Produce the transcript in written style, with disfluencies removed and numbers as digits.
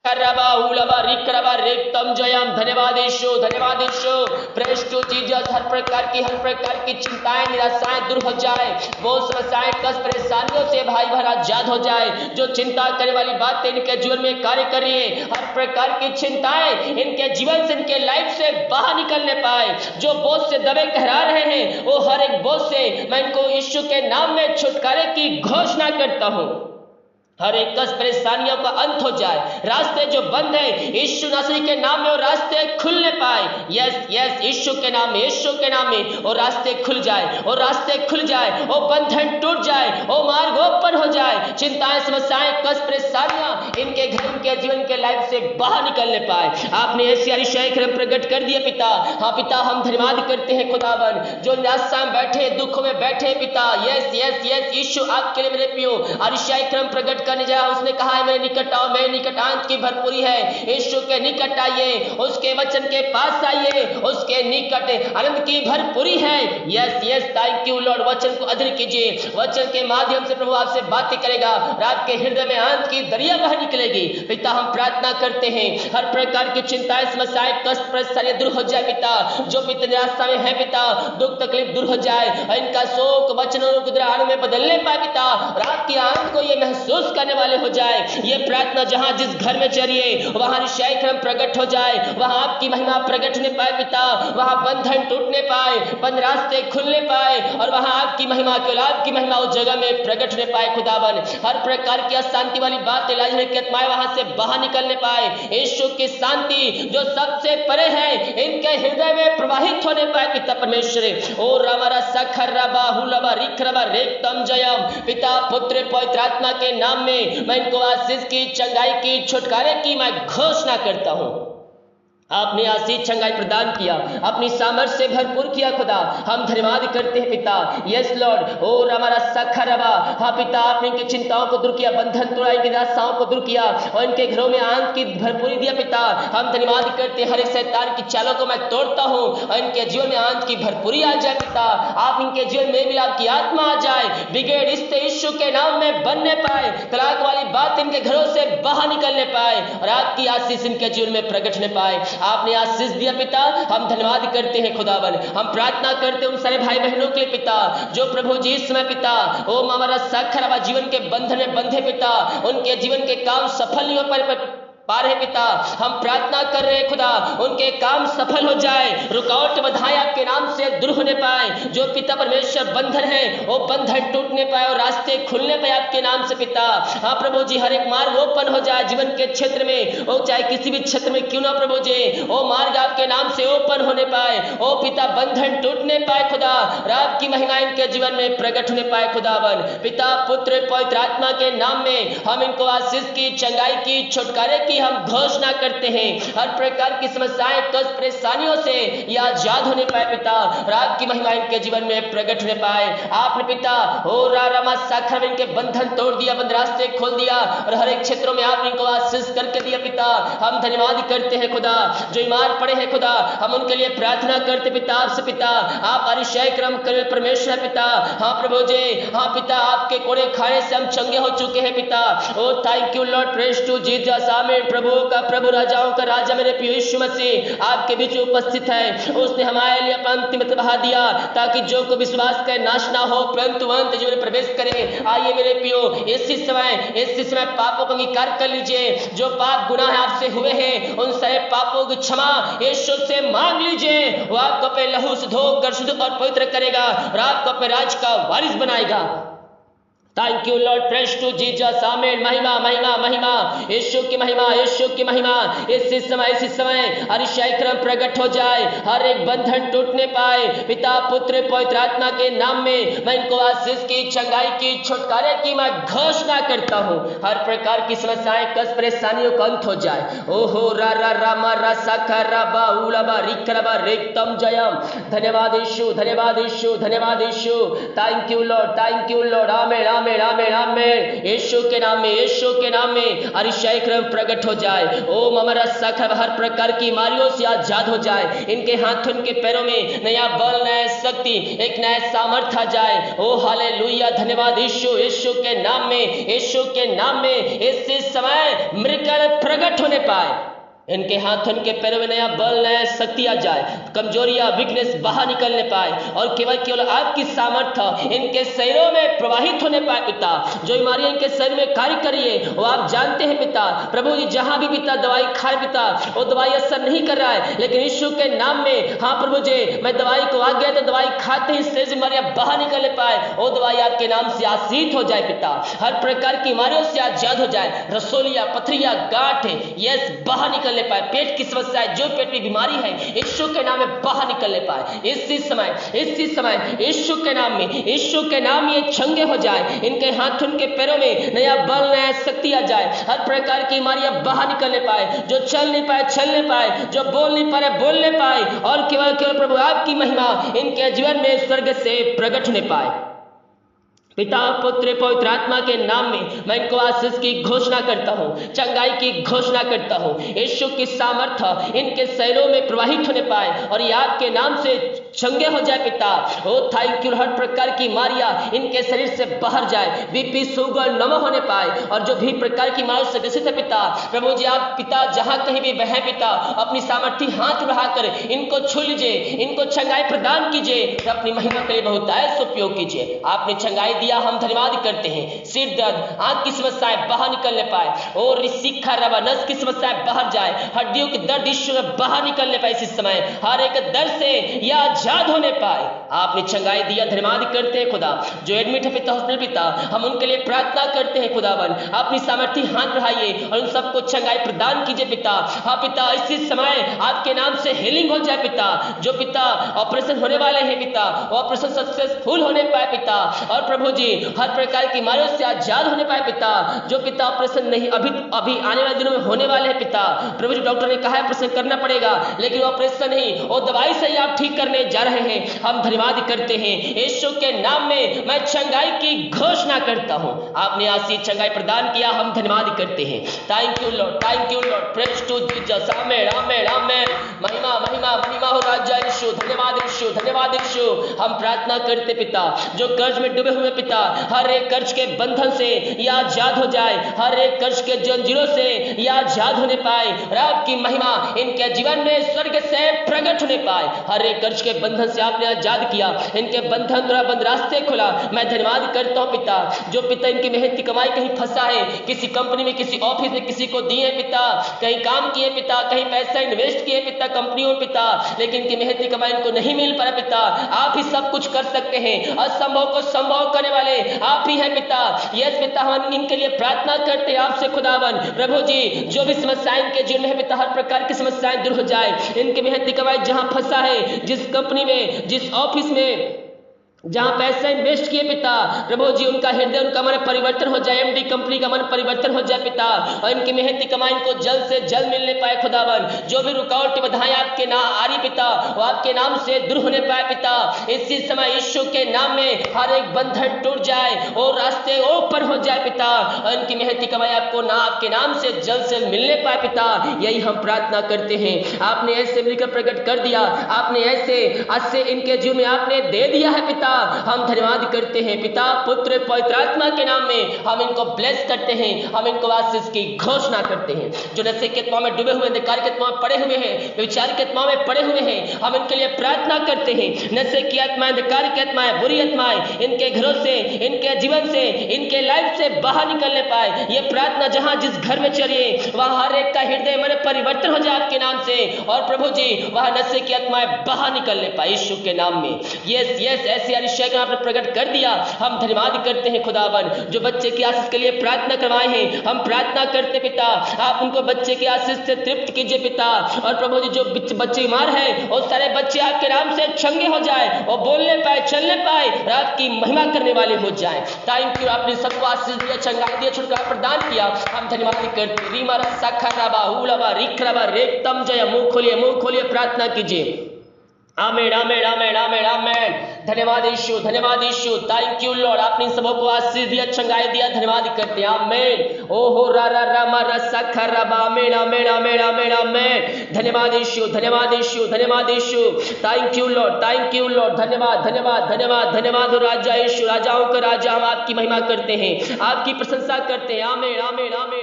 करबा उलबा रिकरबा रेक्तम जयम। धन्यवाद यीशु, धन्यवाद यीशु। Praise to Jesus. हर प्रकार की चिंताएं निराशाएं दूर हो जाए, वो समस्याएं कष्ट परेशानियों से भाई बहन आजाद हो जाए। जो चिंता करने वाली बातें इनके जीवन में कार्य कर रही है, हर प्रकार की चिंताएं इनके जीवन से, इनके लाइफ से बाहर निकलने पाए। जो बोझ से दबे कहरा रहे हैं, वो हर एक बोझ से मैं इनको यीशु के नाम में छुटकारे की घोषणा करता हूं। हर एक कष्ट परेशानियों का अंत हो जाए। रास्ते जो बंद है, यीशु नासरी के नाम में वो रास्ते खुलने पाए। यस यस, यीशु के नाम में, यीशु के नाम में वो रास्ते खुल जाए, वो रास्ते खुल जाए, वो बंधन टूट जाए, वो मार्ग ओपन हो जाए। चिंताएं, समस्याएं, कष्ट परेशानियां इनके घर, इनके जीवन के लाइफ से बाहर निकलने पाए। आपने ऐसी अरिशाई क्रम प्रकट कर दिया पिता। हाँ पिता, हम धन्यवाद करते हैं खुदावन। जो निराशा में बैठे, दुखों में बैठे पिता, यस यस यस, यीशु आपके लिए मेरे पियो अरिशाई क्रम प्रकट करने जा। उसने कहा है मेरे निकट आओ, मेरे निकट आनंद की भरपूरी है। यीशु के निकट आइए, उसके वचन के पास आइए, उसके निकट आनंद की भरपूरी है। Yes yes, thank you Lord. वचन को अध्ययन कीजिए, वचन के माध्यम से प्रभु आपसे बातें करेगा। रात के हृदय में आनंद की दरिया बह निकलेगी। पिता, हम प्रार्थना करते हैं हर प्रकार की चिंताएं, समस्याएं, कष्ट परेशानियां दूर हो जाए पिता। जो पिता निराशा में है पिता, दुख तकलीफ दूर हो जाए, इनका शोक वचनों को आनंद में बदलने पाए पिता। रात की आनंद को ये महसूस करने वाले हो जाए। ये प्रार्थना जहां जिस घर में चलिए, वहां निश्चय क्रम प्रकट हो जाए, वहां आपकी महिमा प्रकट होने पाए पिता। वहां बंधन टूटने पाए, बंद रास्ते खुलने पाए, और वहां आपकी महिमा, केवल आपकी महिमा उस जगह में प्रकट होने पाए खुदावन। हर प्रकार की अशांति वाली बातें, लाजने की आत्माएं वहां से बाहर निकलने पाए। यीशु की शांति जो सबसे परे है, इनके हृदय में प्रवाहित होने पाए पिता परमेश्वर। ओ रमरा सखर रबा हुलबा रिखरबा रेक्तम जयम। पिता, पुत्र, पवित्र आत्मा के नाम में मैं इनको आशीष की, चंगाई की, छुटकारे की मैं घोषणा करता हूं। आपने आशीष चंगाई प्रदान किया, अपनी सामर्थ्य से भरपूर किया खुदा। हम धन्यवाद करते हैं पिता। Yes Lord. ओ हमारा सखरबा, हाँ पिता, आपने इनकी चिंताओं को दूर किया, बंधन तोड़ा, इनकी निराशाओं को दूर किया, और इनके घरों में आनंद की भरपूरी दिया पिता। हम धन्यवाद करते हैं, हर एक शैतान की चालों को मैं तोड़ता हूँ, और इनके जीवन में आनंद की भरपूरी आ जाए पिता। आप इनके जीवन में मिलाप की आत्मा आ जाए, बिगड़ रिश्ते यीशु के नाम में बनने पाए, तलाक वाली बात इनके घरों से बाहर निकलने पाए, और आपकी आशीष इनके जीवन में प्रकट होने पाए। आपने आशीष दिया पिता, हम धन्यवाद करते हैं खुदावन। हम प्रार्थना करते हैं उन सारे भाई बहनों के लिए पिता, जो प्रभु जी इस समय पिता ओ हमारा साखर जीवन के बंधन में बंधे पिता, उनके जीवन के काम सफल नहीं हो पा रहे पिता। हम प्रार्थना कर रहे हैं खुदा, उनके काम सफल हो जाए, रुकावट बाधाएं आपके नाम से दूर होने पाए। जो पिता परमेश्वर बंधन है, वो बंधन टूटने पाए और रास्ते खुलने पाए आपके नाम से पिता। हाँ प्रभु जी, हर एक मार्ग ओपन हो जाए जीवन के क्षेत्र में, वो चाहे किसी भी क्षेत्र में क्यों ना प्रभु जी, वो मार्ग आपके नाम से ओपन होने पाए। ओ पिता, बंधन टूटने पाए खुदा, रात की महिमा इनके जीवन में प्रकट होने पाए खुदावन। पिता, पुत्र, पवित्र आत्मा के नाम में हम इनको आशीष की, चंगाई की, छुटकारे की हम घोषणा करते हैं। हर प्रकार की समस्याएं, कष्ट, परेशानियों से ये आजाद होने पाए पिता, रात की महिमा इनके जीवन में प्रकट होने पाए। आपने पिता ओ रामा साखर में इनके बंधन तोड़ दिया, बंद रास्ते खोल दिया, और हर एक क्षेत्रों में आपने इनको आशीष करके दिया पिता। हम धन्यवाद करते हैं खुदा। जो बीमार पड़े हैं खुदा, हम उनके लिए प्रार्थना करते पिता आपसे पिता। आप अरिशय क्रम कर परमेश्वर पिता। हाँ प्रभु जी, हाँ पिता, आपके कोड़े खाने से हम चंगे हो चुके हैं पिता। ओ thank you lord, praise to Jesus. आमीन। प्रभु का प्रभु, राजाओं का राजा मेरे प्रिय यीशु मसीह आपके बीच उपस्थित है। उसने हमारे लिए अपना अंतिम रक्त बहा दिया, ताकि जो को विश्वास करे नाश ना हो, परंतु अनंत जीवन में प्रवेश करे। आइए मेरे प्रियो, इसी समय पापों को अंगीकार कर लीजिए। जो पाप गुनाह आपसे हुए हैं, उन सारे पापों की क्षमा यीशु से मांग लीजिए। वो आपको अपने लहू से धोकर शुद्ध और पवित्र करेगा, और आपको अपने राज का वारिस बनाएगा। Thank you lord, praise to Jesus. आमीन। महिमा महिमा महिमा, यीशु की महिमा, यीशु की महिमा। इसी समय अरिशय क्रम प्रकट हो जाए, हर एक बंधन टूटने पाए पिता, पुत्र, पवित्र आत्मा के नाम में मैं इनको आशीष की, चंगाई की, छुटकारे की मैं घोषणा करता हूँ। हर प्रकार की समस्याएं, कष्ट, परेशानियों का अंत हो जाए। ओहो रा रा रामा रा साखा रा बा उलबा रिखरबा रेक्तम जयम। धन्यवाद यीशु, धन्यवाद यीशु, धन्यवाद यीशु। Thank you lord, thank you lord. आमीन आमीन आमेन आमेन आमेन। यीशु के नाम में, यीशु के नाम में अरिशाई क्रम प्रकट हो जाए। ओ ममरा सखर हर प्रकार की बीमारियों से आजाद हो जाए। इनके हाथों के पैरों में नया बल, नया शक्ति, एक नया सामर्थ्य आ जाए। ओ हालेलुया, धन्यवाद यीशु। यीशु के नाम में, यीशु के नाम में इस समय मिरेकल प्रकट होने पाए। इनके हाथ, इनके पैरों में नया बल, नया शक्ति आ जाए। कमजोरियां, वीकनेस बाहर निकलने पाए और केवल केवल आपकी सामर्थ्य इनके शरीरों में प्रवाहित होने पाए पिता। जो बीमारियां इनके शरीर में कार्य करिए वो आप जानते हैं पिता। प्रभु जी, जहां भी पिता दवाई खाए पिता, वो दवाई असर नहीं कर रहा है, लेकिन यीशु के नाम में हाँ प्रभु जी, मैं दवाई को आ गया तो दवाई खाते ही से बीमारियां बाहर निकलने पाए। वो दवाई आपके नाम से आशीष हो जाए पिता। हर प्रकार की बीमारियों से आजाद हो जाए। रसोलिया, पथरिया, गांठ यस बाहर निकल पाए। पेट की समस्या है, जो पेट में बीमारी है, यीशु के नाम में बाहर निकलने पाए। इसी समय यीशु के नाम में, यीशु के नाम में ये चंगे हो जाए। इनके हाथ, उनके पैरों में नया बल, नया शक्ति आ जाए। हर प्रकार की बीमारियां बाहर निकलने पाए। जो चल नहीं पाए चलने पाए, जो बोल नहीं पा रहे बोलने पाए, और केवल केवल प्रभु आपकी महिमा इनके जीवन में स्वर्ग से प्रकट होने पाए। पिता, पुत्र, पवित्र आत्मा के नाम में मैं इनको आशीष की घोषणा करता हूँ, चंगाई की घोषणा करता हूँ। यीशु की सामर्थ्य इनके शरीरों में प्रवाहित होने पाए और ये आपके नाम से चंगे हो जाए पिता। ओ थैंक यू। हर प्रकार की बीमारियां इनके शरीर से बाहर जाए। बीपी, शुगर नम होने पाए और जो भी प्रकार की बीमारियों से ग्रसित है पिता, प्रभु जी आप पिता जहां कहीं भी बहे पिता, अपनी सामर्थ्य हाथ बढ़ाकर इनको छू लीजिए, इनको चंगाई प्रदान कीजिए, अपनी महिमा के लिए बहुतायत उपयोग कीजिए। आपने चंगाई दिया, हम धन्यवाद करते हैं। सिर दर्द, आंख की समस्याएं बाहर निकलने पाए और रिसिखा रवा नस की समस्याएं बाहर जाए। हड्डियों के दर्द ईश्वर बाहर निकलने पाए। इस समय हर एक दर्द से या आजाद होने पाए। आपने चंगाई दिया, धन्यवाद करते हैं खुदा। जो एडमिट है पिता, हॉस्पिटल पिता, हम उनके लिए प्रार्थना करते हैं खुदावन। अपनी सामर्थ्य हाथ बढ़ाइए और उन सबको चंगाई प्रदान कीजिए पिता। हाँ पिता, इसी समय आपके नाम से हीलिंग हो जाए पिता। जो पिता ऑपरेशन होने वाले हैं पिता, ऑपरेशन सक्सेसफुल होने पाए पिता। और प्रभु जी हर प्रकार की बीमारियों से आजाद होने पाए पिता। जो पिता ऑपरेशन नहीं अभी आने वाले दिनों में होने वाले हैं पिता, प्रभु जी डॉक्टर ने कहा है ऑपरेशन करना पड़ेगा, लेकिन ऑपरेशन नहीं, वो दवाई से ही आप ठीक करने जा रहे हैं। हम धन्यवाद करते हैं। यीशु के नाम में मैं चंगाई की घोषणा करता हूं। आपने आशीष चंगाई प्रदान किया, हम धन्यवाद करते हैं। Thank you lord, thank you lord. Praise to Jesus. आमेन आमेन आमेन। महिमा महिमा महिमा हो राजा यीशु। धन्यवाद यीशु, धन्यवाद यीशु। हम प्रार्थना करते पिता, जो कर्ज में डूबे हुए पिता, हर एक कर्ज के बंधन से या आजाद हो जाए। हर एक कर्ज के जंजीरों से या आजाद होने पाए। रात की महिमा इनके जीवन में स्वर्ग से प्रकट होने पाए। हर एक कर्ज के बंधन से आपने आजाद किया, इनके बंधन द्वारा बंद रास्ते खुला। मैं धन्यवाद करता हूं पिता। जो पिता इनकी मेहनत की कमाई कहीं फंसा है, किसी कंपनी में, किसी ऑफिस में किसी को दिए पिता, कहीं काम किए पिता, कहीं पैसा इन्वेस्ट किए पिता कंपनियों में पिता, लेकिन इनकी मेहनत की कमाई इनको नहीं मिल पा पिता। आप ही सब कुछ कर सकते हैं। असंभव को संभव करने वाले आप ही हैं पिता। यस पिता, हम इनके लिए प्रार्थना करते हैं आपसे खुदावन। प्रभु जी जो भी समस्याएं इनके जीवन में है पिता, हर प्रकार की समस्याएं दूर हो जाए। इनकी मेहनत की कमाई जहां फंसा है, जिस कंपनी में, जिस ऑफिस में, जहां पैसे इन्वेस्ट किए पिता, प्रभु जी उनका हृदय, उनका मन परिवर्तन हो जाए। एमडी कंपनी का मन परिवर्तन हो जाए पिता, और इनकी मेहनत की कमाई इनको जल्द से जल्द मिलने पाए खुदावन। जो भी रुकावट बाधाएं आपके नाम आ रही पिता, वो आपके नाम से दूर होने पाए पिता। इसी समय यीशु के नाम में हर एक बंधन टूट जाए और रास्ते ओपन हो जाए पिता, और इनकी मेहनत की कमाई आपको ना आपके नाम से जल्द से मिलने पाए पिता। यही हम प्रार्थना करते हैं। आपने ऐसे मिलकर प्रकट कर दिया, आपने ऐसे इनके जीवन में आपने दे दिया है पिता। हम धन्यवाद करते हैं पिता, पुत्र, पवित्र आत्मा के नाम में हम इनको ब्लेस करते हैं। हम इनको आशीष की घोषणा करते हैं। जो नशे के आत्मा में डूबे हुए, अंधकार के आत्मा में पड़े हुए हैं, विचार के आत्मा में पड़े हुए हैं, हम इनके लिए प्रार्थना करते हैं। नशे की आत्माएं, अंधकार की आत्माएं, बुरी आत्माएं इनके घरों से, इनके जीवन से, इनके लाइफ से बाहर निकलने पाए। ये प्रार्थना जहां जिस घर में चलिए, वहां हर एक का हृदय मन परिवर्तन हो जाए आपके नाम से, और प्रभु जी वहां नशे की आत्माएं बाहर निकलने पाए यीशु के नाम में। यस यस, ऐसे आपने प्रकट कर दिया। हम धन्यवाद करते हैं खुदावन। जो बच्चे की आशीष के लिए प्रार्थना करवाए हैं, हम प्रार्थना करते पिता, आप उनको बच्चे की आशीष से तृप्त कीजिए पिता। और प्रभु जी जो बच्चे बीमार हैं, वो सारे बच्चे आपके नाम से चंगे हो जाए, और बोलने पाए, चलने पाए, रात की महिमा करने वाले हो जाए। थैंक यू, आपने सबको आशीष दिया, चंगाई दिया, छुटकारा प्रदान किया। हम धन्यवाद करते। रीमारा साखा राबा हुलाबा रिखराबा रेतम जय। मुंह खोलिए, मुंह खोलिए, प्रार्थना कीजिए। आमेन आमेन आमेन आमेन आमेन। धन्यवाद यीशु, धन्यवाद यीशु। थैंक यू लॉर्ड, आपने सबों को आशीष दिया, चंगाई दिया, धन्यवाद करते हैं। आमेन। ओहो रा रा रा मा रा सा खा रा बा। आमेन आमेन आमेन आमेन आमेन। धन्यवाद यीशु, धन्यवाद यीशु, धन्यवाद यीशु। Thank you lord, thank you lord. धन्यवाद धन्यवाद धन्यवाद धन्यवाद राजा यीशु, राजाओं का राजा, हम आपकी महिमा करते हैं, आपकी प्रशंसा करते हैं। आमेन आमेन आमेन।